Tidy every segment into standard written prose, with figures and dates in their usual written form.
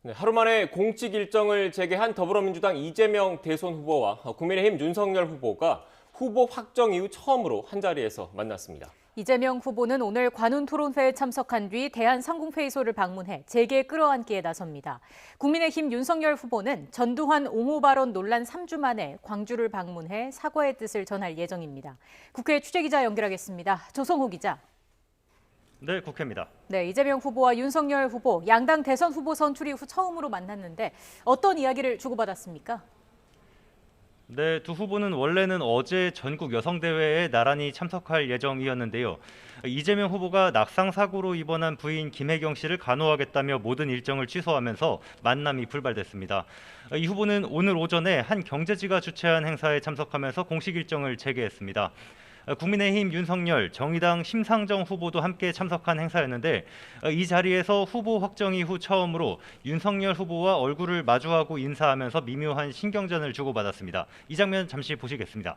네, 하루 만에 공식 일정을 재개한 더불어민주당 이재명 대선 후보와 국민의힘 윤석열 후보가 후보 확정 이후 처음으로 한자리에서 만났습니다. 이재명 후보는 오늘 관훈 토론회에 참석한 뒤 대한상공회의소를 방문해 재개 끌어안기에 나섭니다. 국민의힘 윤석열 후보는 전두환 옹호 발언 논란 3주 만에 광주를 방문해 사과의 뜻을 전할 예정입니다. 국회 취재기자 연결하겠습니다. 조성호 기자. 네, 국회입니다. 네, 이재명 후보와 윤석열 후보, 양당 대선 후보 선출 이후 처음으로 만났는데 어떤 이야기를 주고받았습니까? 네, 두 후보는 원래는 어제 전국 여성대회에 나란히 참석할 예정이었는데요. 이재명 후보가 낙상 사고로 입원한 부인 김혜경 씨를 간호하겠다며 모든 일정을 취소하면서 만남이 불발됐습니다. 이 후보는 오늘 오전에 한 경제지가 주최한 행사에 참석하면서 공식 일정을 재개했습니다. 국민의힘 윤석열, 정의당 심상정 후보도 함께 참석한 행사였는데 이 자리에서 후보 확정 이후 처음으로 윤석열 후보와 얼굴을 마주하고 인사하면서 미묘한 신경전을 주고받았습니다. 이 장면 잠시 보시겠습니다.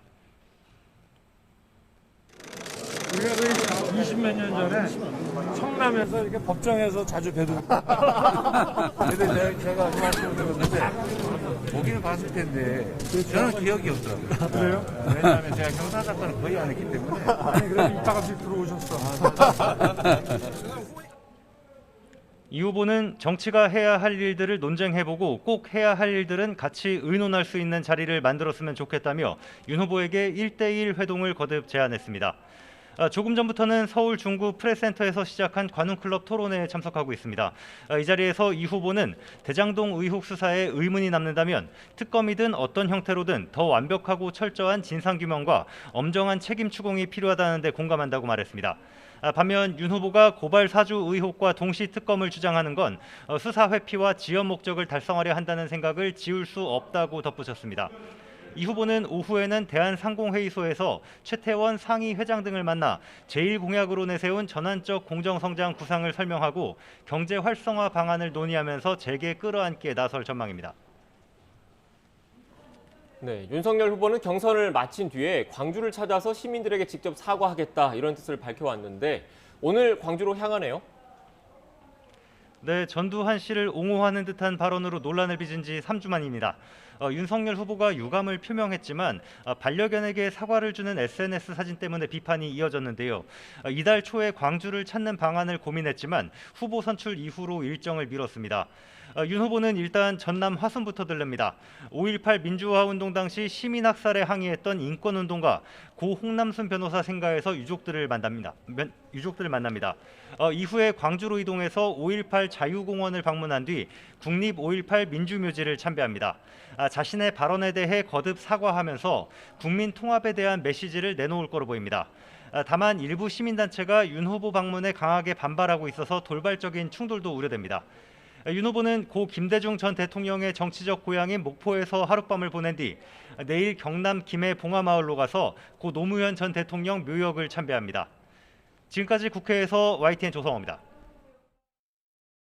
우리가 20몇 년 전에 성남에서 이렇게 법정에서 자주 뵈도 근데 제가 그 말씀을 드렸는데 보기는 봤을 텐데 저는 기억이 없더라고요. 그래요? 왜냐하면 제가 형사 사건을 거의 안 했기 때문에. 아니 그래도 이따가씩 들어오셨어. 이 후보는 정치가 해야 할 일들을 논쟁해보고 꼭 해야 할 일들은 같이 의논할 수 있는 자리를 만들었으면 좋겠다며 윤 후보에게 1대1 회동을 거듭 제안했습니다. 조금 전부터는 서울 중구 프레스센터에서 시작한 관훈클럽 토론회에 참석하고 있습니다. 이 자리에서 이 후보는 대장동 의혹 수사에 의문이 남는다면 특검이든 어떤 형태로든 더 완벽하고 철저한 진상규명과 엄정한 책임 추궁이 필요하다는 데 공감한다고 말했습니다. 반면 윤 후보가 고발 사주 의혹과 동시 특검을 주장하는 건 수사 회피와 지연 목적을 달성하려 한다는 생각을 지울 수 없다고 덧붙였습니다. 이 후보는 오후에는 대한상공회의소에서 최태원 상위 회장 등을 만나 제1공약으로 내세운 전환적 공정성장 구상을 설명하고 경제 활성화 방안을 논의하면서 재개 끌어안기에 나설 전망입니다. 네, 윤석열 후보는 경선을 마친 뒤에 광주를 찾아서 시민들에게 직접 사과하겠다 이런 뜻을 밝혀왔는데 오늘 광주로 향하네요. 네, 전두환 씨를 옹호하는 듯한 발언으로 논란을 빚은 지 3주 만입니다. 윤석열 후보가 유감을 표명했지만 반려견에게 사과를 주는 SNS 사진 때문에 비판이 이어졌는데요. 이달 초에 광주를 찾는 방안을 고민했지만 후보 선출 이후로 일정을 미뤘습니다. 윤 후보는 일단 전남 화순부터 들릅니다. 5.18 민주화 운동 당시 시민 학살에 항의했던 인권운동가 고 홍남순 변호사 생가에서 유족들을 만납니다. 이후에 광주로 이동해서 5.18 자유공원을 방문한 뒤 국립 5.18 민주묘지를 참배합니다. 자신의 발언에 대해 거듭 사과하면서 국민 통합에 대한 메시지를 내놓을 거로 보입니다. 다만 일부 시민단체가 윤 후보 방문에 강하게 반발하고 있어서 돌발적인 충돌도 우려됩니다. 윤 후보는 고 김대중 전 대통령의 정치적 고향인 목포에서 하룻밤을 보낸 뒤 내일 경남 김해 봉화마을로 가서 고 노무현 전 대통령 묘역을 참배합니다. 지금까지 국회에서 YTN 조성호입니다.